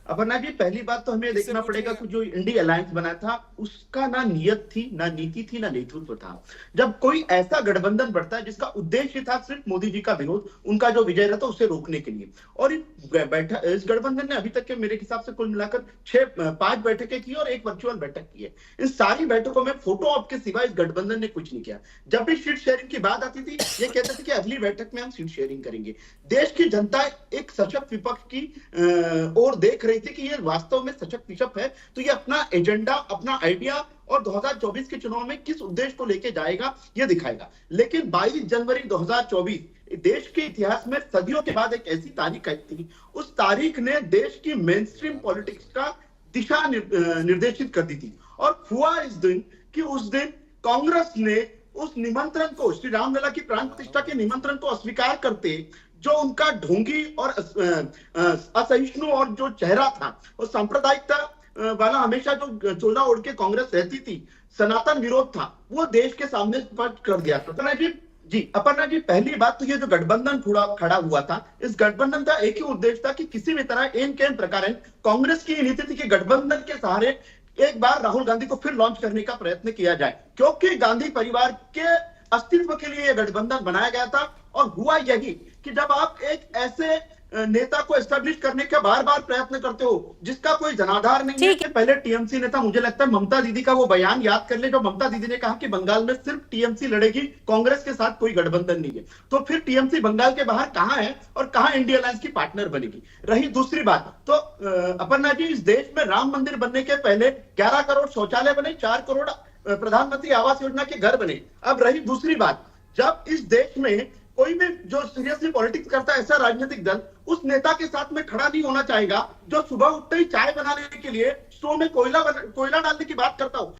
अपर्णा जी, पहली बात तो हमें इससे देखना पड़ेगा मुझे कि जो इंडिया अलायंस बना था उसका ना नियत थी, ना नीति थी, ना नेतृत्व था। जब कोई ऐसा गठबंधन बढ़ता है जिसका उद्देश्य था सिर्फ मोदी जी का विरोध, उनका जो विजय रहता उसे रोकने के लिए, और इस गठबंधन ने अभी तक के मेरे हिसाब से कुल मिलाकर 5 बैठकें की और एक वर्चुअल बैठक की है। इन सारी बैठकों में फोटो ऑप के सिवा इस गठबंधन ने कुछ नहीं किया। जब भी सीट शेयरिंग की बात आती थी, ये कहते थे कि अगली बैठक में हम सीट शेयरिंग करेंगे। देश की जनता एक सशक्त विपक्ष की ओर देख रही थी कि ये वास्तव में सशक्त विपक्ष है, तो ये अपना एजेंडा, अपना आइडिया और 2024 के चुनाव में किस उद्देश्य को लेके जाएगा ये दिखाएगा। लेकिन 22 जनवरी 2024 देश के इतिहास में सदियों के बाद एक ऐसी तारीख आई थी, उस तारीख ने देश की मेन स्ट्रीम पॉलिटिक्स का दिशा निर्देशित कर दी थी। और हुआ इस दिन कि उस दिन कांग्रेस ने उस निमंत्रण को, श्री रामलला की प्राण प्रतिष्ठा के निमंत्रण को अस्वीकार करते, जो उनका ढोंगी और असहिष्णु और जो चेहरा था, वो सांप्रदायिकता वाला, हमेशा जो चोला ओढ़ के कांग्रेस रहती थी, सनातन विरोध था, वो देश के सामने स्पष्ट कर दिया था। अपर्णा जी, अपर्णा जी, पहली बात तो ये जो गठबंधन खड़ा हुआ था, इस गठबंधन का एक ही उद्देश्य था कि किसी भी तरह एन के प्रकार कांग्रेस की नीति थी कि गठबंधन के सहारे एक बार राहुल गांधी को फिर लॉन्च करने का प्रयत्न किया जाए, क्योंकि गांधी परिवार के अस्तित्व के लिए यह गठबंधन बनाया गया था। और हुआ यही कि जब आप एक ऐसे नेता को एस्टेब्लिश करने का बार बार प्रयत्न करते हो जिसका कोई जनाधार नहीं है, ठीक कि पहले टीएमसी नेता, मुझे लगता है ममता दीदी का वो बयान याद कर ले, जो ममता दीदी ने कहा कि बंगाल में सिर्फ टीएमसी लड़ेगी, कांग्रेस के साथ कोई गठबंधन नहीं है। तो फिर टीएमसी बंगाल के बाहर कहां है और कहां इंडिया अलायंस की पार्टनर बनेगी। रही दूसरी बात, तो अपर्णा जी, इस देश में राम मंदिर बनने के पहले 11 करोड़ शौचालय बने, 4 करोड़ प्रधानमंत्री आवास योजना के घर बने। अब रही दूसरी बात, जब इस देश में कोई भी जो सीरियसली पॉलिटिक्स करता है, ऐसा राजनीतिक दल उस नेता के साथ में खड़ा नहीं होना चाहेगा जो सुबह उठते ही चाय बनाने के लिए स्टोव में कोयला डालने की बात करता हो।